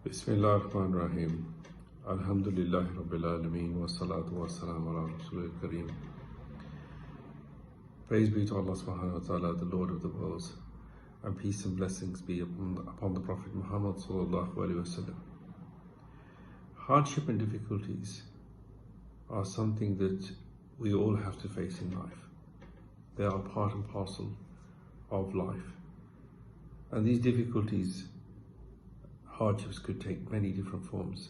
Bismillah ar-Rahman ar-Rahim. Alhamdulillahi Rabbil Alameen wa salatu wa salam ala Rasulil Kareem. Praise be to Allah subhanahu wa ta'ala, the Lord of the worlds, and peace and blessings be upon the Prophet Muhammad sallallahu alaihi wasallam. Hardship and difficulties are something that we all have to face in life. They are part and parcel of life. And these difficulties, hardships, could take many different forms.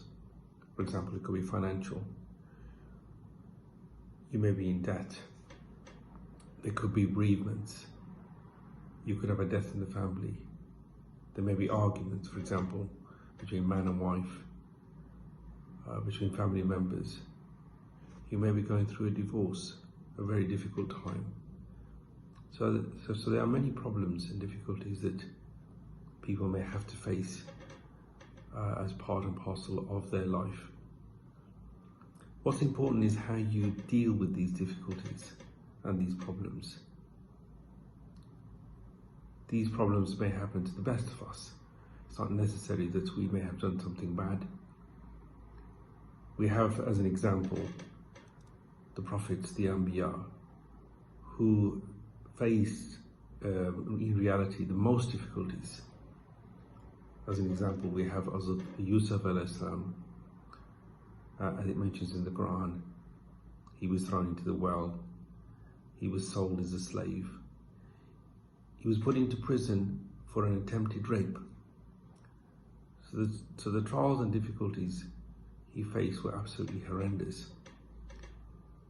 For example, it could be financial. You may be in debt. There could be bereavements. You could have a death in the family. There may be arguments, for example, between man and wife, between family members. You may be going through a divorce, a very difficult time. So there are many problems and difficulties that people may have to face as part and parcel of their life. What's important is how you deal with these difficulties and these problems. These problems may happen to the best of us. It's not necessary that we may have done something bad. We have, as an example, the prophets, the Anbiya, who faced, in reality, the most difficulties. As an example, we have Hazrat Yusuf alayhi salam, as it mentions in the Quran. He was thrown into the well. He was sold as a slave. He was put into prison for an attempted rape. So the trials and difficulties he faced were absolutely horrendous.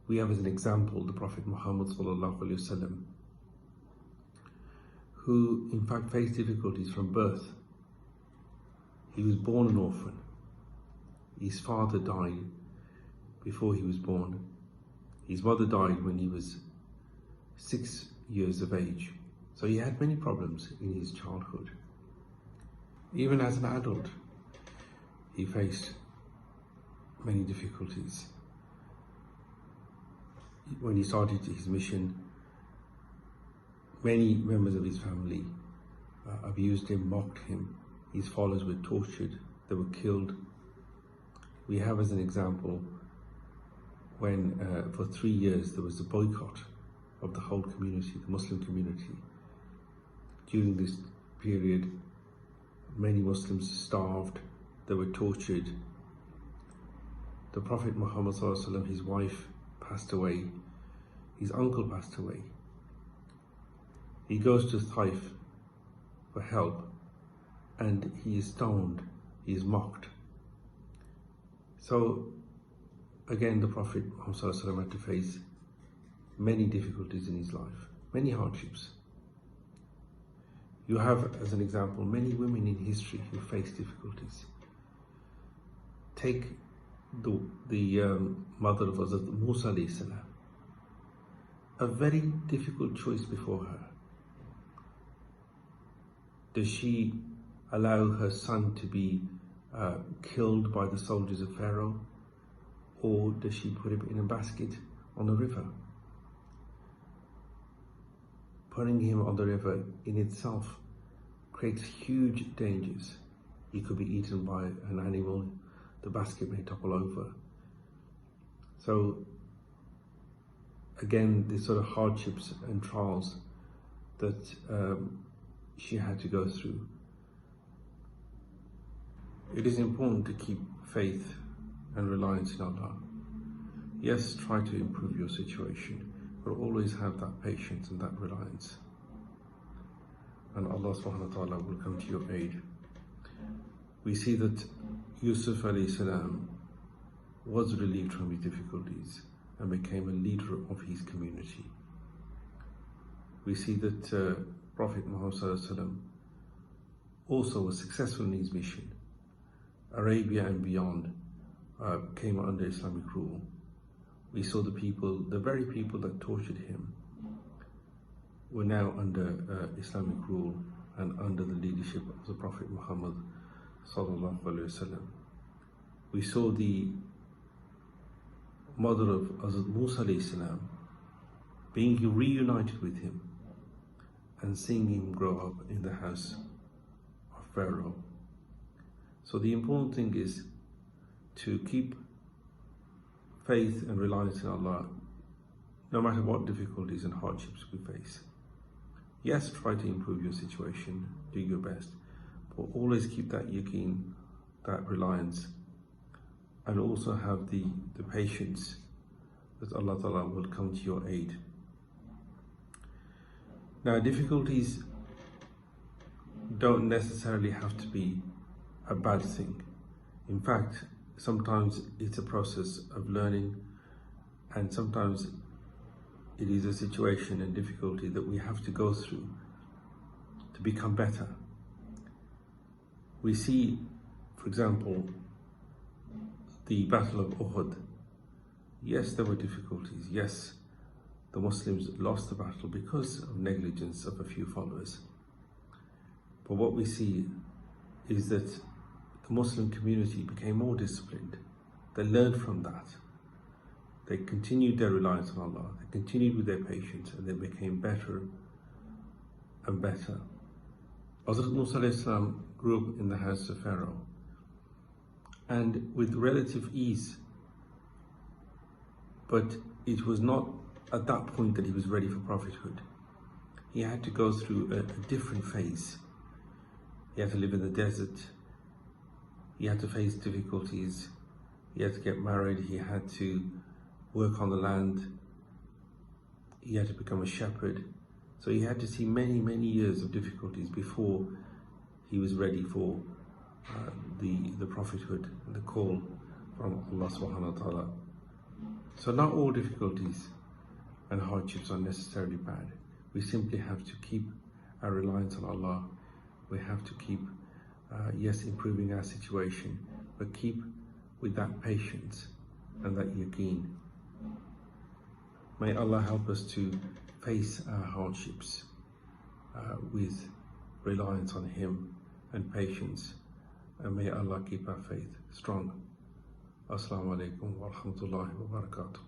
We have, as an example, the Prophet Muhammad sallallahu alaihi wasallam, who in fact faced difficulties from birth. He was born an orphan. His father died before he was born. His mother died when he was 6 years of age. So he had many problems in his childhood. Even as an adult, he faced many difficulties. When he started his mission, many members of his family abused him, mocked him. His followers were tortured, they were killed. We have, as an example, when for 3 years there was a boycott of the whole community, the Muslim community. During this period, many Muslims starved, they were tortured. The Prophet Muhammad sallallahu alaihi wasallam, his wife passed away, his uncle passed away. He goes to Taif for help, and he is stoned, he is mocked. So again, the Prophet Muhammad had to face many difficulties in his life, many hardships. You have, as an example, many women in history who face difficulties. Take the mother of Hazrat Musa alayhi salam. A very difficult choice before her. Does she allow her son to be killed by the soldiers of Pharaoh, or does she put him in a basket on the river? Putting him on the river in itself creates huge dangers. He could be eaten by an animal, the basket may topple over. So again, these sort of hardships and trials that she had to go through. It is important to keep faith and reliance in Allah. Yes, try to improve your situation, but always have that patience and that reliance. And Allah subhanahu wa ta'ala will come to your aid. We see that Yusuf alayhi salam was relieved from his difficulties and became a leader of his community. We see that Prophet Muhammad sallallahu alaihi wasallam also was successful in his mission. Arabia and beyond came under Islamic rule. We saw the very people that tortured him were now under Islamic rule and under the leadership of the Prophet Muhammad sallallahu alaihi wasallam. We saw the mother of Hazrat Musa alayhi salam being reunited with him and seeing him grow up in the house of Pharaoh. So the important thing is to keep faith and reliance in Allah, no matter what difficulties and hardships we face. Yes, try to improve your situation, do your best, but always keep that yaqeen, that reliance, and also have the patience that Allah Ta'ala will come to your aid. Now, difficulties don't necessarily have to be a bad thing. In fact, sometimes it's a process of learning, and sometimes it is a situation and difficulty that we have to go through to become better. We see, for example, the Battle of Uhud. Yes, there were difficulties. Yes, the Muslims lost the battle because of negligence of a few followers. But what we see is that the Muslim community became more disciplined. They learned from that. They continued their reliance on Allah. They continued with their patience, and they became better and better. Hazrat Musa alayhi salam grew up in the house of Pharaoh, and with relative ease. But it was not at that point that he was ready for prophethood. He had to go through a different phase. He had to live in the desert. He had to face difficulties. He had to get married. He had to work on the land. He had to become a shepherd. So he had to see many, many years of difficulties before he was ready for the prophethood and the call from Allah subhanahu wa ta'ala. So not all difficulties and hardships are necessarily bad. We simply have to keep our reliance on Allah. We have to keep, yes, improving our situation, but keep with that patience and that yaqeen. May Allah help us to face our hardships with reliance on Him and patience, and may Allah keep our faith strong. Assalamu alaikum wa rahmatullahi wa barakatuh.